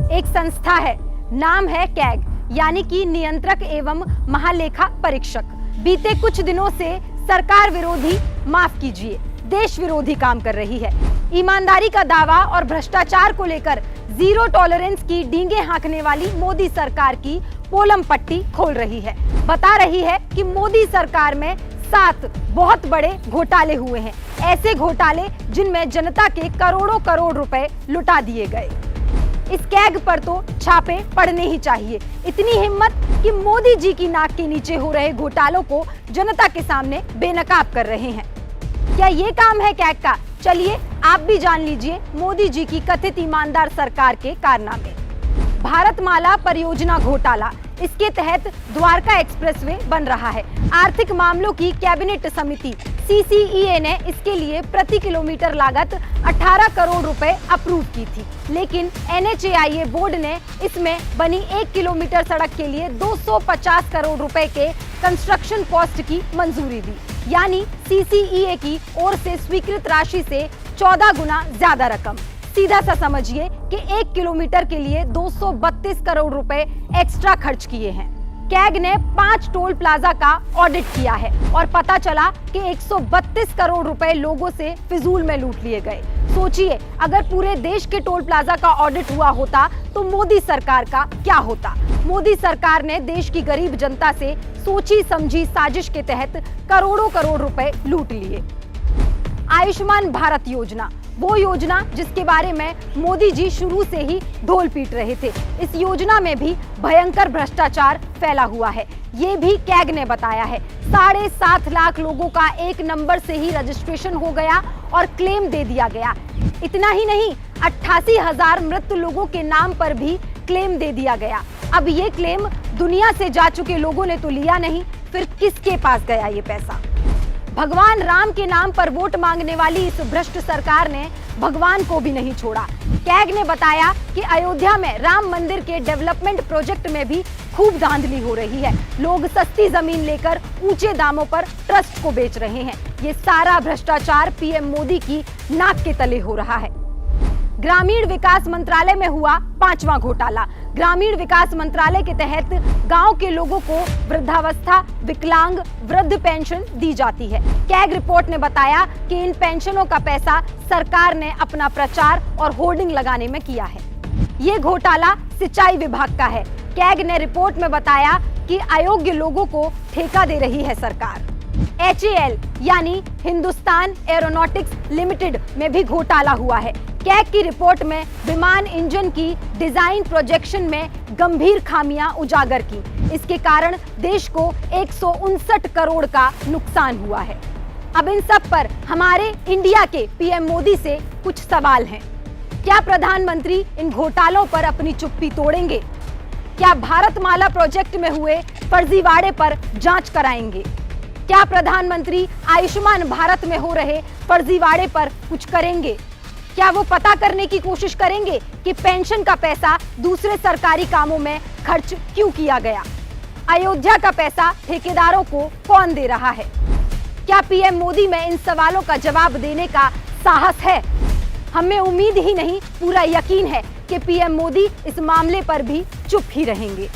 एक संस्था है, नाम है कैग, यानी कि नियंत्रक एवं महालेखा परीक्षक। बीते कुछ दिनों से सरकार विरोधी, माफ कीजिए देश विरोधी काम कर रही है। ईमानदारी का दावा और भ्रष्टाचार को लेकर जीरो टॉलरेंस की डींगे हाँकने वाली मोदी सरकार की पोलम पट्टी खोल रही है। बता रही है कि मोदी सरकार में 7 बहुत बड़े घोटाले हुए हैं, ऐसे घोटाले जिनमें जनता के करोड़ों करोड़ रुपए लुटा दिए गए। इस कैग पर तो छापे पड़ने ही चाहिए। इतनी हिम्मत कि मोदी जी की नाक के नीचे हो रहे घोटालों को जनता के सामने बेनकाब कर रहे हैं। क्या ये काम है कैग का? चलिए आप भी जान लीजिए मोदी जी की कथित ईमानदार सरकार के कारनामे। भारतमाला परियोजना घोटाला, इसके तहत द्वारका एक्सप्रेसवे बन रहा है। आर्थिक मामलों की कैबिनेट समिति CCEA ने इसके लिए प्रति किलोमीटर लागत 18 करोड़ रुपए अप्रूव की थी, लेकिन NHAIA बोर्ड ने इसमें बनी 1 किलोमीटर सड़क के लिए 250 करोड़ रुपए के कंस्ट्रक्शन कॉस्ट की मंजूरी दी, यानी CCEA की ओर से स्वीकृत राशि से 14 गुना ज्यादा रकम। सीधा सा समझिए कि 1 किलोमीटर के लिए 232 करोड़ रुपए एक्स्ट्रा खर्च किए हैं। कैग ने 5 टोल प्लाजा का ऑडिट किया है और पता चला कि 132 करोड़ रुपए लोगों से फिजूल में लूट लिए गए। सोचिए, अगर पूरे देश के टोल प्लाजा का ऑडिट हुआ होता तो मोदी सरकार का क्या होता। मोदी सरकार ने देश की गरीब जनता से सोची समझी साजिश के तहत करोड़ों करोड़ रुपए लूट लिए। आयुष्मान भारत योजना, वो योजना जिसके बारे में मोदी जी शुरू से ही ढोल पीट रहे थे। इस योजना में भी भयंकर भ्रष्टाचार फैला हुआ है, ये भी कैग ने बताया है। 7.5 लाख लोगों का एक नंबर से ही रजिस्ट्रेशन हो गया और क्लेम दे दिया गया। इतना ही नहीं, 88,000 मृत लोगों के नाम पर भी क्लेम दे दिया गया। अब ये क्लेम दुनिया से जा चुके लोगों ने तो लिया नहीं, फिर किसके पास गया ये पैसा? भगवान राम के नाम पर वोट मांगने वाली इस भ्रष्ट सरकार ने भगवान को भी नहीं छोड़ा। कैग ने बताया कि अयोध्या में राम मंदिर के डेवलपमेंट प्रोजेक्ट में भी खूब धांधली हो रही है। लोग सस्ती जमीन लेकर ऊंचे दामों पर ट्रस्ट को बेच रहे हैं। ये सारा भ्रष्टाचार PM मोदी की नाक के तले हो रहा है। ग्रामीण विकास मंत्रालय में हुआ 5वां घोटाला। ग्रामीण विकास मंत्रालय के तहत गांव के लोगों को वृद्धावस्था, विकलांग, वृद्ध पेंशन दी जाती है। कैग रिपोर्ट ने बताया कि इन पेंशनों का पैसा सरकार ने अपना प्रचार और होर्डिंग लगाने में किया है। ये घोटाला सिंचाई विभाग का है। कैग ने रिपोर्ट में बताया कि अयोग्य लोगों को ठेका दे रही है सरकार। HAL यानी हिंदुस्तान एरोनॉटिक्स लिमिटेड में भी घोटाला हुआ है। कैग की रिपोर्ट में विमान इंजन की डिजाइन प्रोजेक्शन में गंभीर खामियां उजागर की। इसके कारण देश को 159 करोड़ का नुकसान हुआ है। अब इन सब पर हमारे इंडिया के PM मोदी से कुछ सवाल हैं। क्या प्रधानमंत्री इन घोटालों पर अपनी चुप्पी तोड़ेंगे? क्या भारतमाला प्रोजेक्ट में हुए फर्जीवाड़े पर जांच कराएंगे? क्या प्रधानमंत्री आयुष्मान भारत में हो रहे फर्जीवाड़े पर कुछ करेंगे? क्या वो पता करने की कोशिश करेंगे कि पेंशन का पैसा दूसरे सरकारी कामों में खर्च क्यों किया गया? अयोध्या का पैसा ठेकेदारों को कौन दे रहा है? क्या PM मोदी में इन सवालों का जवाब देने का साहस है? हमें उम्मीद ही नहीं, पूरा यकीन है कि PM मोदी इस मामले पर भी चुप ही रहेंगे।